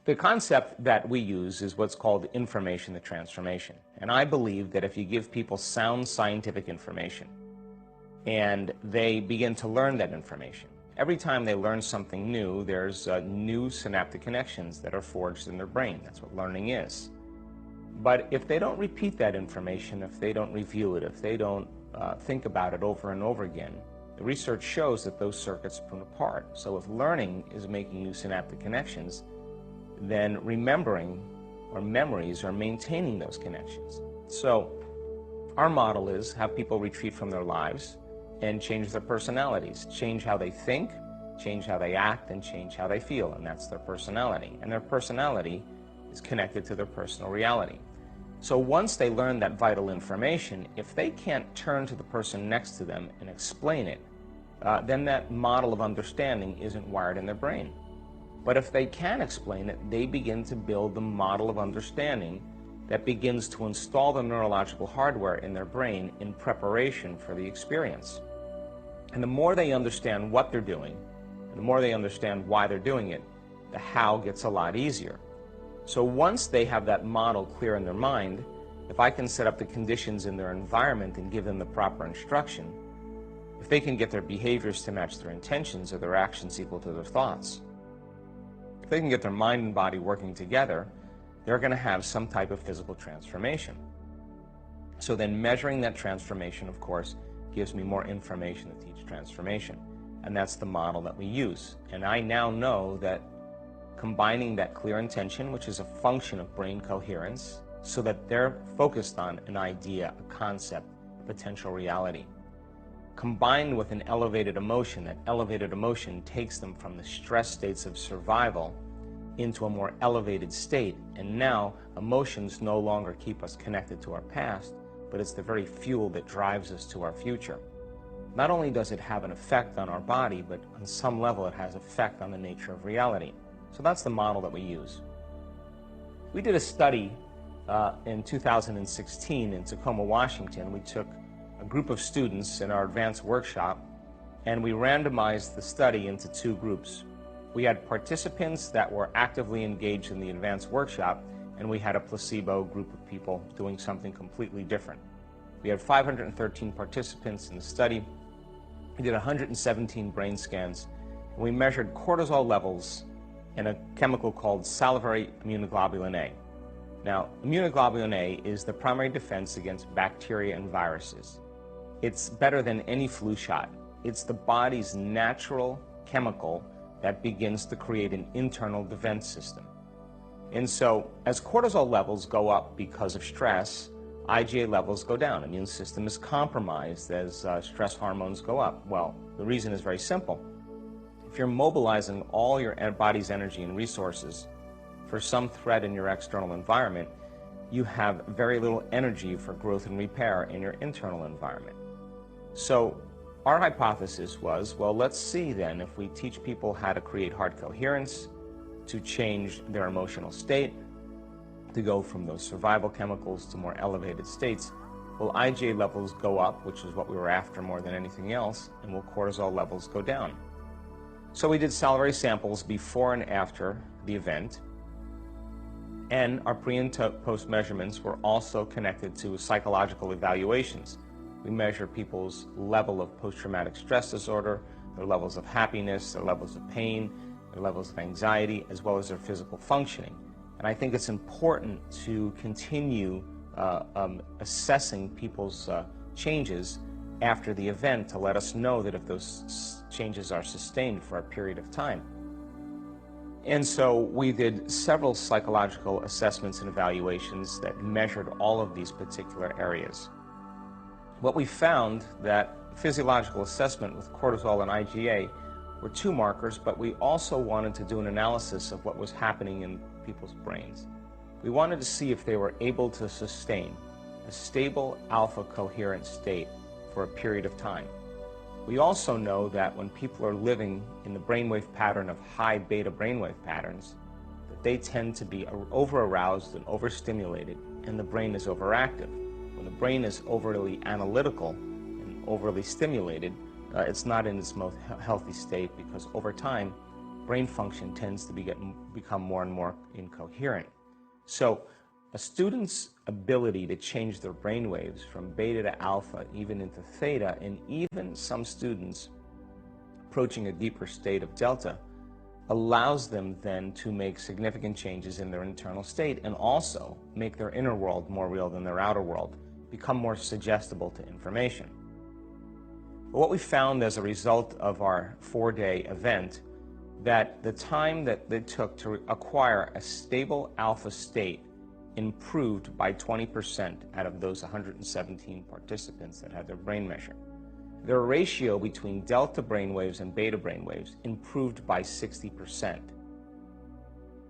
The concept that we use is what's called information to transformation. And I believe that if you give people sound scientific information and they begin to learn that information, every time they learn something new, there's new synaptic connections that are forged in their brain. That's what learning is. But if they don't repeat that information, if they don't review it, if they don't think about it over and over again, the research shows that those circuits prune apart. So if learning is making new synaptic connections, then remembering or memories are maintaining those connections. So our model is have people retreat from their lives and change their personalities, change how they think, change how they act, and change how they feel, and that's their personality. And their personality is connected to their personal reality. So once they learn that vital information, if they can't turn to the person next to them and explain it, then that model of understanding isn't wired in their brain. But if they can explain it, they begin to build the model of understanding that begins to install the neurological hardware in their brain in preparation for the experience. And the more they understand what they're doing, and the more they understand why they're doing it, the how gets a lot easier. So once they have that model clear in their mind, if I can set up the conditions in their environment and give them the proper instruction, if they can get their behaviors to match their intentions or their actions equal to their thoughts, if they can get their mind and body working together, they're going to have some type of physical transformation. So then measuring that transformation, of course, gives me more information to teach transformation. And that's the model that we use. And I now know that combining that clear intention, which is a function of brain coherence, so that they're focused on an idea, a concept, a potential reality, combined with an elevated emotion, that elevated emotion takes them from the stress states of survival into a more elevated state. And now emotions no longer keep us connected to our past, but it's the very fuel that drives us to our future. Not only does it have an effect on our body, but on some level it has effect on the nature of reality. So that's the model that we use. We did a study in 2016 in Tacoma, Washington. We took a group of students in our advanced workshop, and we randomized the study into two groups. We had participants that were actively engaged in the advanced workshop, and we had a placebo group of people doing something completely different. We had 513 participants in the study. We did 117 brain scans, and we measured cortisol levels in a chemical called salivary immunoglobulin A. Now, immunoglobulin A is the primary defense against bacteria and viruses. It's better than any flu shot. It's the body's natural chemical that begins to create an internal defense system. And so, as cortisol levels go up because of stress, IgA levels go down. Immune system is compromised as stress hormones go up. Well, the reason is very simple. If you're mobilizing all your body's energy and resources for some threat in your external environment, you have very little energy for growth and repair in your internal environment. So our hypothesis was, well, let's see then if we teach people how to create heart coherence, to change their emotional state, to go from those survival chemicals to more elevated states, will IgA levels go up, which is what we were after more than anything else, and will cortisol levels go down? So we did salivary samples before and after the event, and our pre and post measurements were also connected to psychological evaluations. We measure people's level of post-traumatic stress disorder, their levels of happiness, their levels of pain, their levels of anxiety, as well as their physical functioning. And I think it's important to continue assessing people's changes after the event to let us know that if those changes are sustained for a period of time. And so we did several psychological assessments and evaluations that measured all of these particular areas. What we found that physiological assessment with cortisol and IgA were two markers, but we also wanted to do an analysis of what was happening in people's brains. We wanted to see if they were able to sustain a stable alpha coherent state for a period of time. We also know that when people are living in the brainwave pattern of high beta brainwave patterns, that they tend to be over-aroused and overstimulated, and the brain is overactive. When the brain is overly analytical and overly stimulated, it's not in its most healthy state, because over time brain function tends to become more and more incoherent. So a student's ability to change their brain waves from beta to alpha, even into theta, and even some students approaching a deeper state of delta, allows them then to make significant changes in their internal state and also make their inner world more real than their outer world, become more suggestible to information. But what we found as a result of our 4-day event, that the time that it took to acquire a stable alpha state improved by 20% out of those 117 participants that had their brain measured. Their ratio between delta brainwaves and beta brainwaves improved by 60%.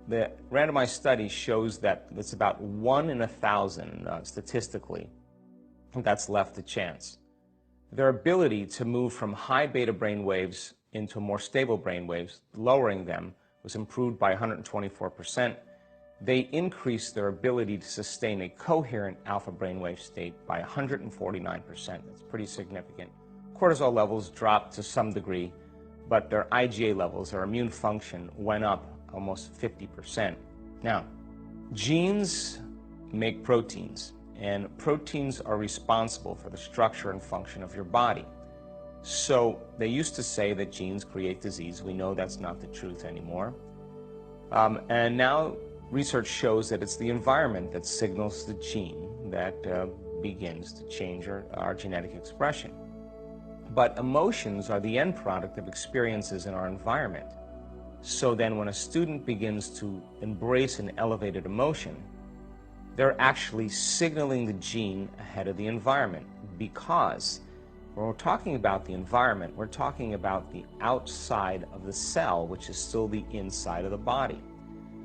The randomized study shows that it's about 1 in 1,000 statistically that's left to chance. Their ability to move from high beta brainwaves into more stable brainwaves, lowering them, was improved by 124%. They increased their ability to sustain a coherent alpha brainwave state by 149%. That's pretty significant. Cortisol levels dropped to some degree, but their IgA levels, their immune function, went up almost 50%. Now, genes make proteins, and proteins are responsible for the structure and function of your body. So they used to say that genes create disease. We know that's not the truth anymore. And now research shows that it's the environment that signals the gene that begins to change our genetic expression. But emotions are the end product of experiences in our environment. So then when a student begins to embrace an elevated emotion, they're actually signaling the gene ahead of the environment, because when we're talking about the environment, we're talking about the outside of the cell, which is still the inside of the body.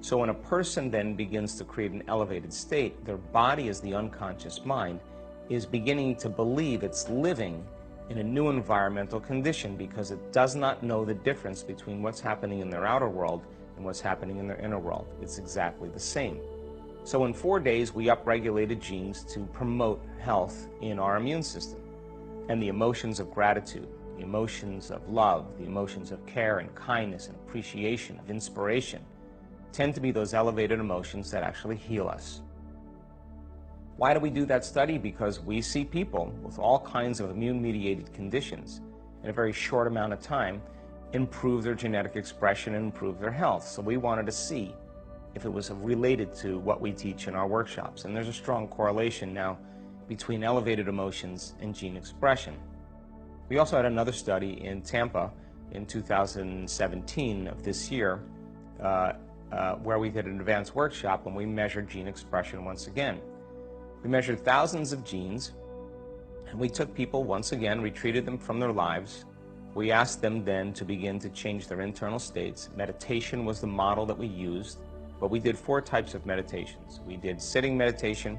So when a person then begins to create an elevated state, their body, as the unconscious mind, is beginning to believe it's living in a new environmental condition, because it does not know the difference between what's happening in their outer world and what's happening in their inner world. It's exactly the same. So in 4 days, we upregulated genes to promote health in our immune system. And the emotions of gratitude, the emotions of love, the emotions of care and kindness and appreciation, of inspiration, tend to be those elevated emotions that actually heal us. Why do we do that study? Because we see people with all kinds of immune-mediated conditions in a very short amount of time improve their genetic expression and improve their health. So we wanted to see if it was related to what we teach in our workshops. And there's a strong correlation now between elevated emotions and gene expression. We also had another study in Tampa in 2017 of this year where we did an advanced workshop and we measured gene expression once again. We measured thousands of genes, and we took people once again, retreated them from their lives. We asked them then to begin to change their internal states. Meditation was the model that we used, but we did 4 types of meditations. We did sitting meditation,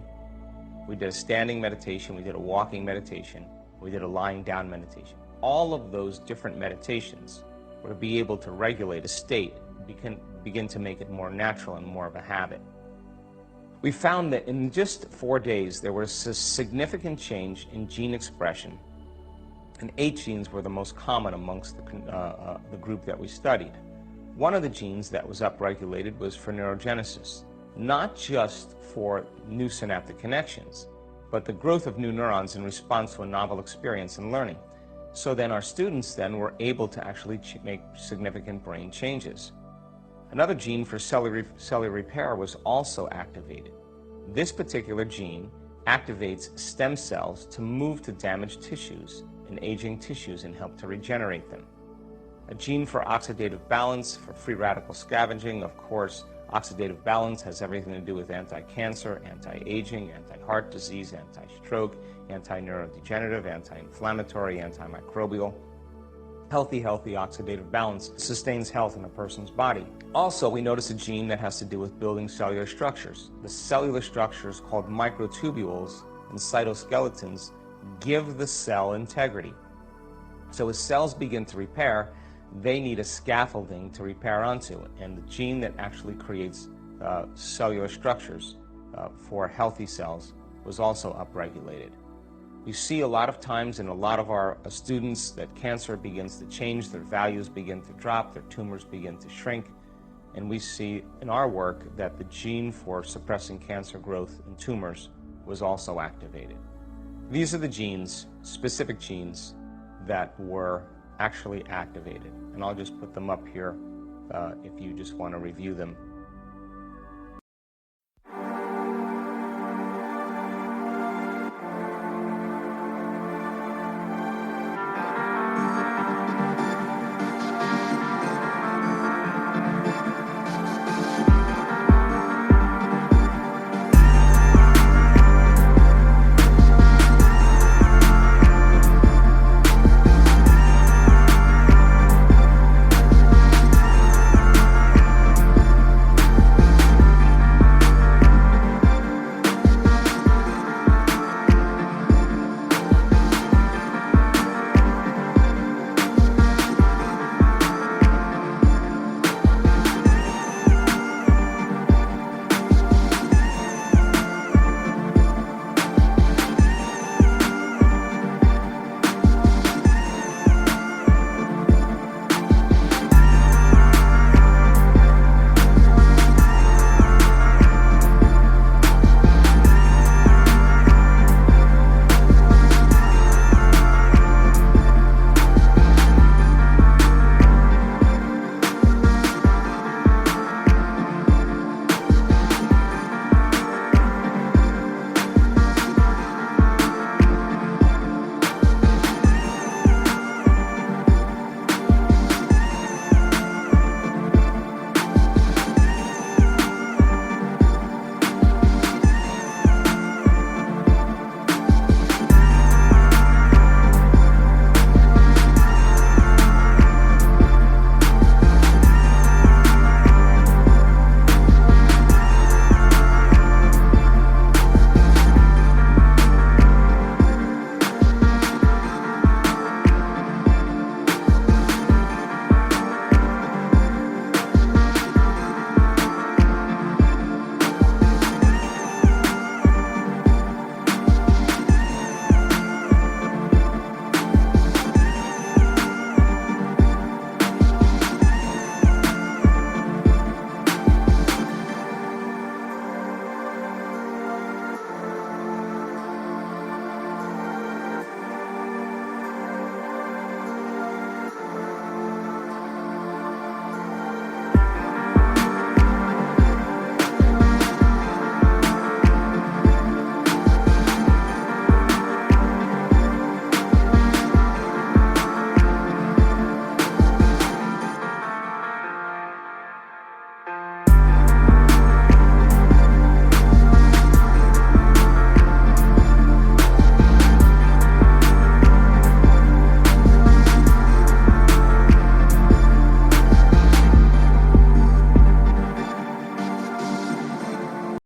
we did a standing meditation, we did a walking meditation, we did a lying down meditation. All of those different meditations were to be able to regulate a state, begin to make it more natural and more of a habit. We found that in just 4 days, there was a significant change in gene expression, and 8 genes were the most common amongst the group that we studied. One of the genes that was upregulated was for neurogenesis, not just for new synaptic connections, but the growth of new neurons in response to a novel experience and learning. So then our students then were able to actually make significant brain changes. Another gene for cellular repair was also activated. This particular gene activates stem cells to move to damaged tissues and aging tissues and help to regenerate them. A gene for oxidative balance, for free radical scavenging. Of course, oxidative balance has everything to do with anti-cancer, anti-aging, anti-heart disease, anti-stroke, anti-neurodegenerative, anti-inflammatory, antimicrobial. Healthy oxidative balance sustains health in a person's body. Also, we notice a gene that has to do with building cellular structures. The cellular structures called microtubules and cytoskeletons give the cell integrity. So as cells begin to repair, they need a scaffolding to repair onto, and the gene that actually creates cellular structures for healthy cells was also upregulated. You see a lot of times in a lot of our students that cancer begins to change, their values begin to drop, their tumors begin to shrink, and we see in our work that the gene for suppressing cancer growth in tumors was also activated. These are the genes, specific genes, that were actually activated, and I'll just put them up here if you just want to review them.